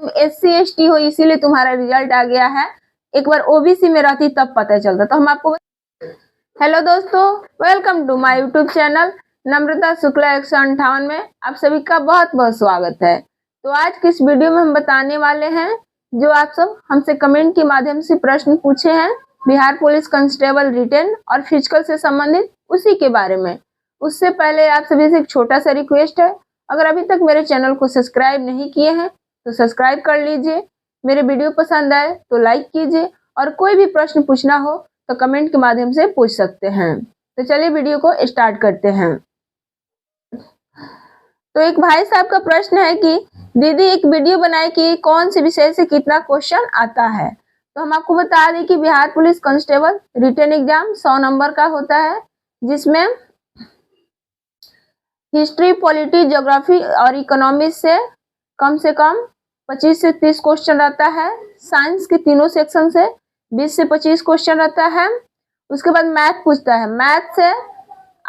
SC ST हो इसीलिए तुम्हारा रिजल्ट आ गया है। एक बार OBC में रहती तब पता चलता। तो हम आपको हेलो दोस्तों, welcome to my YouTube channel Namrata Shukla 158 में आप सभी का बहुत बहुत स्वागत है। तो आज की इस वीडियो में हम बताने वाले हैं जो आप सब हमसे कमेंट के माध्यम से प्रश्न पूछे हैं बिहार पुलिस कांस्टेबल रिटेन और फिजिकल से संबंधित उसी के बारे में। उससे पहले आप सभी से एक छोटा सा रिक्वेस्ट है, अगर अभी तक मेरे चैनल को सब्सक्राइब नहीं किए हैं तो सब्सक्राइब कर लीजिए। मेरे वीडियो पसंद आए तो लाइक कीजिए और कोई भी प्रश्न पूछना हो तो कमेंट के माध्यम से पूछ सकते हैं। तो चलिए वीडियो को स्टार्ट करते हैं। तो एक भाई साहब का प्रश्न है कि दीदी एक वीडियो बनाए कि कौन से विषय से कितना क्वेश्चन आता है। तो हम आपको बता दें कि Bihar police constable written exam 100 number का होता है, जिसमें हिस्ट्री, पॉलिटी, ज्योग्राफी और इकोनॉमिक्स से कम 25 से 30 क्वेश्चन रहता है। साइंस के तीनों सेक्शन से 20 से 25 क्वेश्चन रहता है। उसके बाद मैथ पूछता है, मैथ से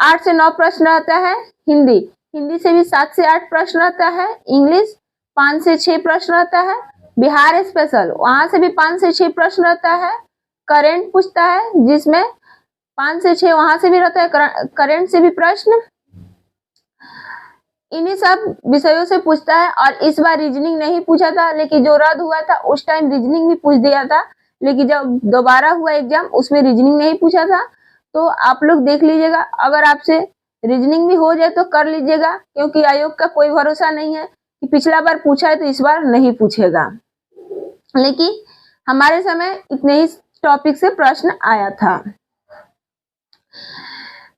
8 से 9 प्रश्न रहता है। हिंदी से भी 7 से 8 प्रश्न रहता है। इंग्लिश 5 से 6 प्रश्न रहता है। बिहार स्पेशल वहां से भी 5 से 6 प्रश्न रहता है। करेंट पूछता है जिसमें 5 से 6 वहां से भी रहता है, करेंट से भी प्रश्न। इन्हीं सब विषयों से पूछता है। और इस बार रीजनिंग नहीं पूछा था, लेकिन जो रद्द हुआ था उस टाइम रीजनिंग भी पूछ दिया था, लेकिन जब दोबारा हुआ एग्जाम उसमें रीजनिंग नहीं पूछा था। तो आप लोग देख लीजिएगा, अगर आपसे रीजनिंग भी हो जाए तो कर लीजिएगा, क्योंकि आयोग का कोई भरोसा नहीं है कि पिछला बार पूछा है तो इस बार नहीं पूछेगा। लेकिन हमारे समय इतने ही टॉपिक से प्रश्न आया था।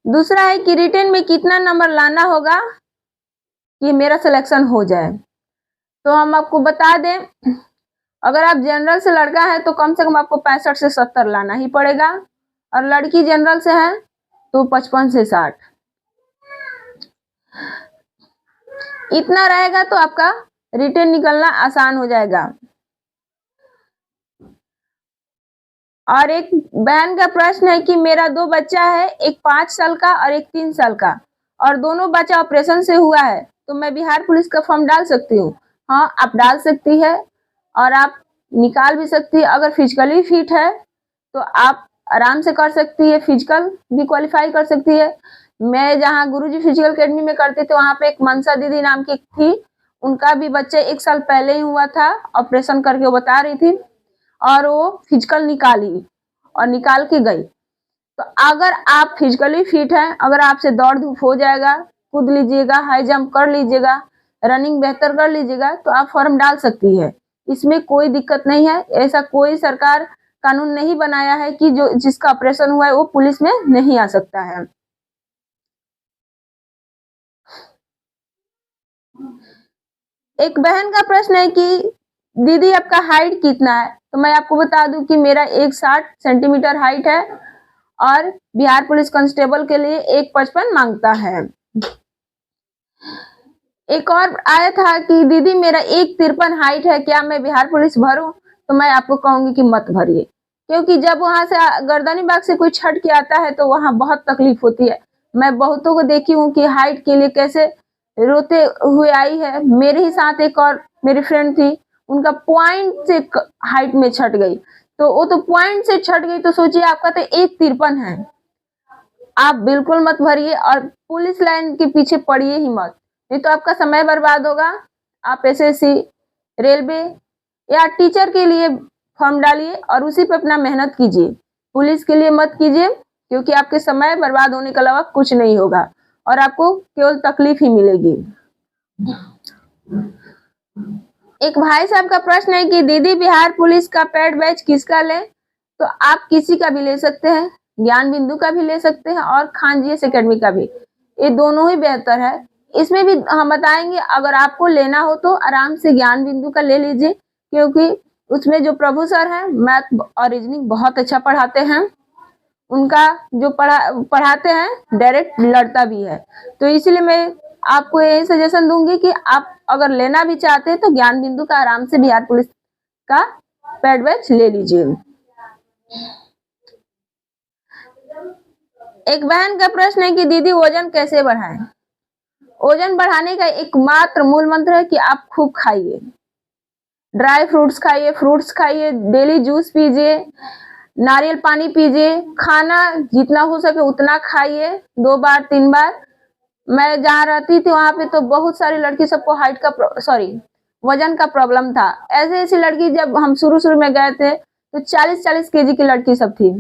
दूसरा है कि रिटेन में कितना नंबर लाना होगा कि मेरा सिलेक्शन हो जाए। तो हम आपको बता दें, अगर आप जनरल से लड़का है तो कम से कम आपको 65 से 70 लाना ही पड़ेगा, और लड़की जनरल से है तो 55 से 60। इतना रहेगा तो आपका रिटेन निकलना आसान हो जाएगा। और एक बहन का प्रश्न है कि मेरा 2 बच्चा है, एक 5 साल का और एक 3 साल का, और दोनों बच्चा ऑपरेशन से हुआ है, तो मैं बिहार पुलिस का फॉर्म डाल सकती हूँ? हाँ, आप डाल सकती है और आप निकाल भी सकती है। अगर फिजिकली फिट है तो आप आराम से कर सकती है, फिजिकल भी क्वालिफाई कर सकती है। मैं जहाँ गुरुजी फिजिकल अकेडमी में करते थे वहां पे एक मनसा दीदी नाम की थी, उनका भी बच्चा 1 साल पहले ही हुआ था, ऑपरेशन करके वो बता रही थी, और वो फिजिकल निकाली और निकाल के गई। तो अगर आप फिजिकली फिट हैं, अगर आपसे दौड़ धूप हो जाएगा, कूद लीजिएगा, हाई जंप कर लीजिएगा, रनिंग बेहतर कर लीजिएगा, तो आप फॉर्म डाल सकती है। इसमें कोई दिक्कत नहीं है। ऐसा कोई सरकार कानून नहीं बनाया है कि जो जिसका ऑपरेशन हुआ है वो पुलिस में नहीं आ सकता है। एक बहन का प्रश्न है कि दीदी आपका हाइट कितना है। तो मैं आपको बता दूं कि मेरा 160 सेंटीमीटर हाइट है, और बिहार पुलिस कांस्टेबल के लिए 155 मांगता है। एक और आया था कि दीदी मेरा 153 हाइट है, क्या मैं बिहार पुलिस भरूं? तो मैं आपको कहूंगी कि मत भरिए, क्योंकि जब वहां से गर्दनी बाग से कोई छट के आता है तो वहां बहुत तकलीफ होती है। मैं बहुतों को देखी हूँ कि हाइट के लिए कैसे रोते हुए आई है। मेरे ही साथ एक और मेरी फ्रेंड थी, उनका पॉइंट से हाइट में छट गई, तो वो तो पॉइंट से छट गई, तो सोचिए आपका तो 153 है। आप बिल्कुल मत भरिए और पुलिस लाइन के पीछे पड़िए ही मत, नहीं तो आपका समय बर्बाद होगा। आप SSC, रेलवे या टीचर के लिए फॉर्म डालिए और उसी पे अपना मेहनत कीजिए। पुलिस के लिए मत कीजिए, क्योंकि आपके समय बर्बाद होने के अलावा कुछ नहीं होगा और आपको केवल तकलीफ ही मिलेगी। एक भाई साहब का प्रश्न है कि दीदी बिहार पुलिस का पेड बैच किसका लें? तो आप किसी का भी ले सकते हैं, ज्ञान बिंदु का भी ले सकते हैं और खान GS अकेडमी का भी। ये दोनों ही बेहतर है। इसमें भी हम बताएंगे, अगर आपको लेना हो तो आराम से ज्ञान बिंदु का ले लीजिए, क्योंकि उसमें जो प्रभु सर हैं मैथ और रीजनिंग बहुत अच्छा पढ़ाते हैं। उनका जो पढ़ाते हैं डायरेक्ट लड़ता भी है। तो इसलिए मैं आपको यही सजेशन दूंगी कि आप अगर लेना भी चाहते हैं तो ज्ञान बिंदु का आराम से बिहार पुलिस का पेड बैच ले लीजिए। एक बहन का प्रश्न है कि दीदी वजन कैसे बढ़ाएं? वजन बढ़ाने का एकमात्र मूल मंत्र है कि आप खूब खाइए, ड्राई फ्रूट्स खाइए, फ्रूट्स खाइए, डेली जूस पीजिए, नारियल पानी पीजिए, खाना जितना हो सके उतना खाइए, 2 बार 3 बार। मैं जहाँ रहती थी वहां पे तो बहुत सारी लड़की सबको हाइट का वजन का प्रॉब्लम था। ऐसे ऐसी लड़की जब हम शुरू शुरू में गए थे तो 40-40 केजी की लड़की सब थी,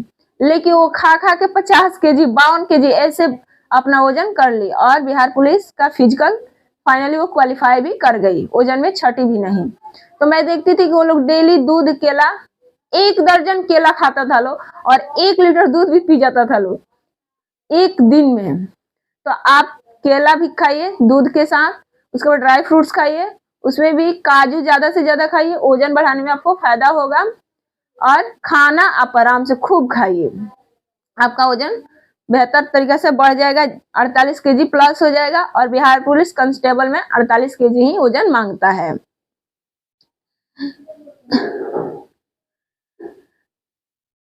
लेकिन वो खा खा के 50 केजी 52 केजी ऐसे अपना वजन कर ली और बिहार पुलिस का फिजिकल फाइनली वो क्वालिफाई भी कर गई, वजन में छटी भी नहीं। तो मैं देखती थी कि वो लोग डेली दूध केला 1 दर्जन केला खाता था लो और 1 लीटर दूध भी पी जाता था लो 1 दिन में। तो आप केला भी खाइए दूध के साथ, उसके बाद ड्राई फ्रूट्स खाइए, उसमें भी काजू ज्यादा से ज्यादा खाइए, वजन बढ़ाने में आपको फायदा होगा। और खाना आप आराम से खूब खाइए, आपका वजन बेहतर तरीके से बढ़ जाएगा, 48 केजी प्लस हो जाएगा। और बिहार पुलिस कांस्टेबल में 48 केजी ही वजन मांगता है।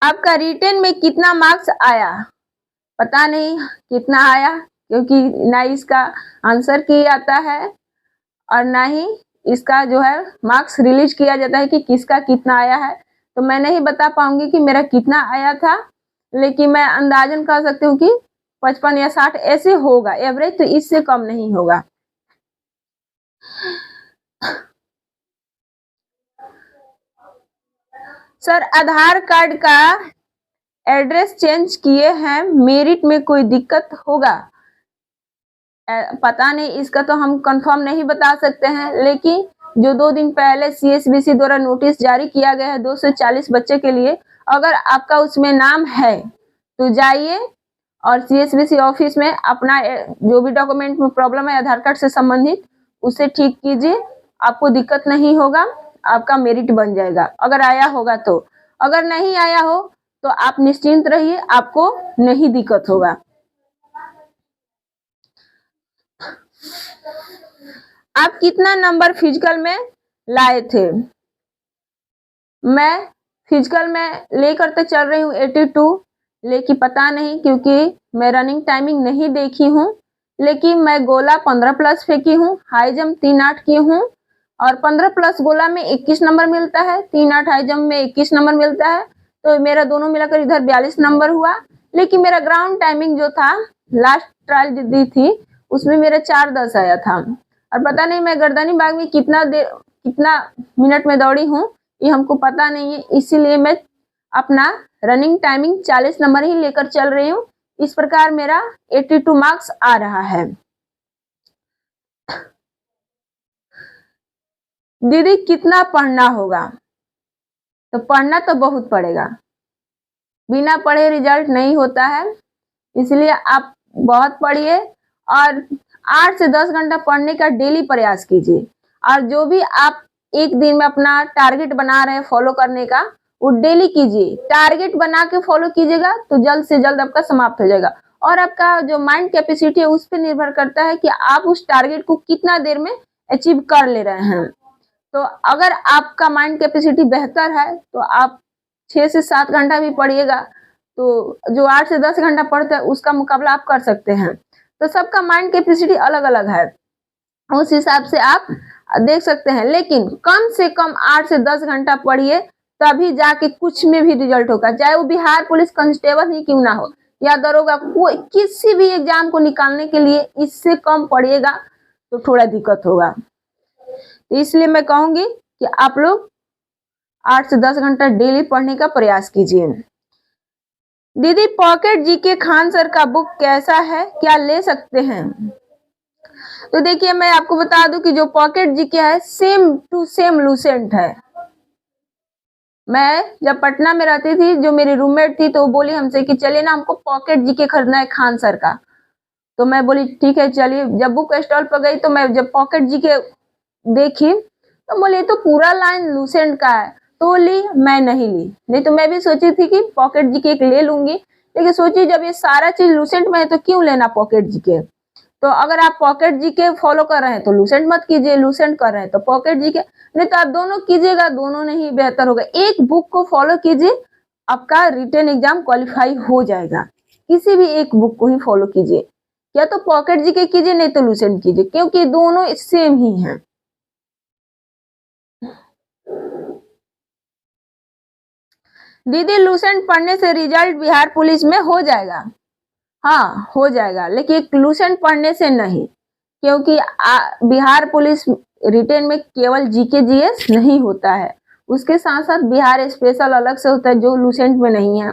आपका रिटेन में कितना मार्क्स आया? पता नहीं कितना आया, क्योंकि ना इसका आंसर किया जाता है और ना ही इसका जो है मार्क्स रिलीज किया जाता है कि किसका कितना आया है। तो मैं नहीं बता पाऊंगी कि मेरा कितना आया था, लेकिन मैं अंदाजन कह सकती हूँ कि 55 या 60 ऐसे होगा एवरेज, तो इससे कम नहीं होगा। सर आधार कार्ड का एड्रेस चेंज किए हैं, मेरिट में कोई दिक्कत होगा? पता नहीं, इसका तो हम कंफर्म नहीं बता सकते हैं, लेकिन जो 2 दिन पहले CSBC द्वारा नोटिस जारी किया गया है 240 बच्चे के लिए, अगर आपका उसमें नाम है तो जाइए और CSBC ऑफिस में अपना जो भी डॉक्यूमेंट में प्रॉब्लम है आधार कार्ड से संबंधित उसे ठीक कीजिए, आपको दिक्कत नहीं होगा, आपका मेरिट बन जाएगा अगर आया होगा तो। अगर नहीं आया हो तो आप निश्चिंत रहिए, आपको नहीं दिक्कत होगा। आप कितना नंबर फिजिकल में लाए थे? मैं फिजिकल में लेकर तो चल रही हूँ 82, लेकिन पता नहीं क्योंकि मैं रनिंग टाइमिंग नहीं देखी हूँ, लेकिन मैं गोला 15 प्लस फेंकी हूँ, हाई जंप 3-8 की हूँ और 15 प्लस गोला में 21 नंबर मिलता है, 3-8 हाई जंप में 21 नंबर मिलता है, तो मेरा दोनों मिलाकर इधर 42 नंबर हुआ। लेकिन मेरा ग्राउंड टाइमिंग जो था लास्ट ट्रायल दी थी उसमें मेरा 4:10 आया था। और पता नहीं मैं गर्दनी बाग में कितना मिनट में दौड़ी हूँ ये हमको पता नहीं है, इसीलिए मैं अपना रनिंग टाइमिंग 40 नंबर ही लेकर चल रही हूँ। इस प्रकार मेरा 82 मार्क्स आ रहा है। दीदी कितना पढ़ना होगा? तो पढ़ना तो बहुत पड़ेगा, बिना पढ़े रिजल्ट नहीं होता है, इसलिए आप बहुत पढ़िए और 8 से 10 घंटा पढ़ने का डेली प्रयास कीजिए। और जो भी आप एक दिन में अपना टारगेट बना रहे हैं फॉलो करने का वो डेली कीजिए। टारगेट बना के फॉलो कीजिएगा तो जल्द से जल्द आपका समाप्त हो जाएगा। और आपका जो माइंड कैपेसिटी है उस पर निर्भर करता है कि आप उस टारगेट को कितना देर में अचीव कर ले रहे हैं। तो अगर आपका माइंड कैपेसिटी बेहतर है तो आप 6 से 7 घंटा भी पढ़िएगा, तो जो 8 से 10 घंटा पढ़ते हैं उसका मुकाबला आप कर सकते हैं। तो सबका माइंड कैपेसिटी अलग अलग है, उस हिसाब से आप देख सकते हैं। लेकिन कम से कम 8 से 10 घंटा पढ़िए, तभी जाके कुछ में भी रिजल्ट होगा, चाहे वो बिहार पुलिस कांस्टेबल ही क्यों ना हो या दरोगा, कोई किसी भी एग्जाम को निकालने के लिए इससे कम पढ़िएगा तो थोड़ा दिक्कत होगा। तो इसलिए मैं कहूंगी कि आप लोग 8 से 10 घंटा डेली पढ़ने का प्रयास कीजिए। दीदी पॉकेट जीके खान सर का बुक कैसा है, क्या ले सकते हैं? तो देखिए मैं आपको बता दूं कि जो पॉकेट जीके है सेम टू सेम लूसेंट है। मैं जब पटना में रहती थी, जो मेरी रूममेट थी तो वो बोली हमसे कि चलिए ना हमको पॉकेट जीके खरीदना है खान सर का। तो मैं बोली ठीक है चलिए। जब बुक स्टॉल पर गई तो मैं जब पॉकेट जीके देखी तो बोले तो पूरा लाइन लूसेंट का है, तो ली, मैं नहीं ली। नहीं तो मैं भी सोची थी कि पॉकेट जीके एक ले लूंगी, लेकिन सोची जब ये सारा चीज लूसेंट में है तो क्यों लेना पॉकेट जीके। तो अगर आप पॉकेट जीके फॉलो कर रहे हैं तो लूसेंट मत कीजिए, लूसेंट कर रहे हैं तो पॉकेट जीके, नहीं तो आप दोनों कीजिएगा, दोनों नहीं बेहतर होगा। एक बुक को फॉलो कीजिए, आपका रिटन एग्जाम क्वालिफाई हो जाएगा। किसी भी एक बुक को ही फॉलो कीजिए, या तो पॉकेट जीके कीजिए नहीं तो लूसेंट कीजिए, क्योंकि दोनों सेम ही हैं। दीदी लूसेंट पढ़ने से रिजल्ट बिहार पुलिस में हो जाएगा? हाँ हो जाएगा, लेकिन लूसेंट पढ़ने से नहीं, क्योंकि बिहार पुलिस रिटेन में केवल जीके जीएस नहीं होता है, उसके साथ साथ बिहार स्पेशल अलग से होता है जो लूसेंट में नहीं है,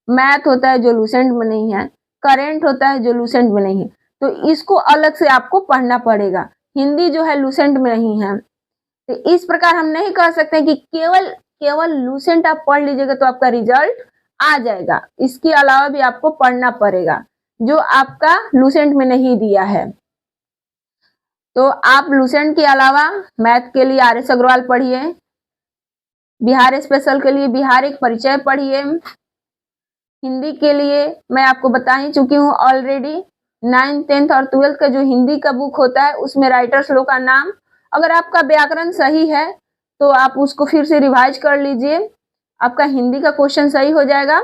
मैथ होता है जो लूसेंट में नहीं है, करेंट होता है जो लूसेंट में नहीं है, तो इसको अलग से आपको पढ़ना पड़ेगा। हिंदी जो है लूसेंट में नहीं है, तो इस प्रकार हम नहीं कह सकते कि केवल लूसेंट आप पढ़ लीजिएगा तो आपका रिजल्ट आ जाएगा, इसके अलावा भी आपको पढ़ना पड़ेगा जो आपका लूसेंट में नहीं दिया है। तो आप लूसेंट के अलावा मैथ के लिए आर एस अग्रवाल पढ़िए, बिहार स्पेशल के लिए बिहार एक परिचय पढ़िए, हिंदी के लिए मैं आपको बता ही चुकी हूँ ऑलरेडी, 9th 10th और 12th का जो हिंदी का बुक होता है उसमें राइटर्स लोग का नाम, अगर आपका व्याकरण सही है तो आप उसको फिर से रिवाइज कर लीजिए, आपका हिंदी का क्वेश्चन सही हो जाएगा।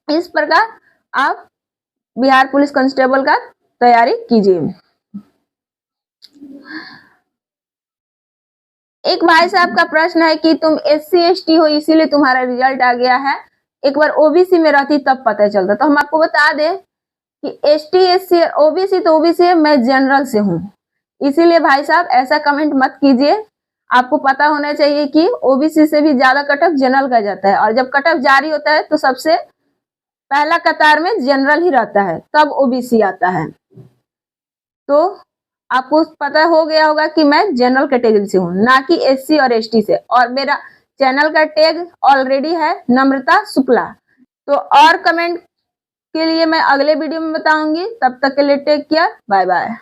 इस प्रकार आप बिहार पुलिस कांस्टेबल का तैयारी कीजिए। एक भाई साहब का प्रश्न है कि तुम SC ST हो इसीलिए तुम्हारा रिजल्ट आ गया है, एक बार OBC में रहती तब पता चलता। तो हम आपको बता दें कि ST SC OBC तो OBC है, मैं जनरल से हूँ, इसीलिए भाई साहब ऐसा कमेंट मत कीजिए। आपको पता होना चाहिए कि OBC से भी ज्यादा कटअप जनरल का जाता है, और जब कटअप जारी होता है तो सबसे पहला कतार में जनरल ही रहता है, तब OBC आता है। तो आपको पता हो गया होगा कि मैं जनरल कैटेगरी से हूँ, ना कि SC और ST से, और मेरा चैनल का टैग ऑलरेडी है नम्रता शुक्ला। तो और कमेंट के लिए मैं अगले वीडियो में बताऊंगी, तब तक के लिए टेक केयर, बाय बाय।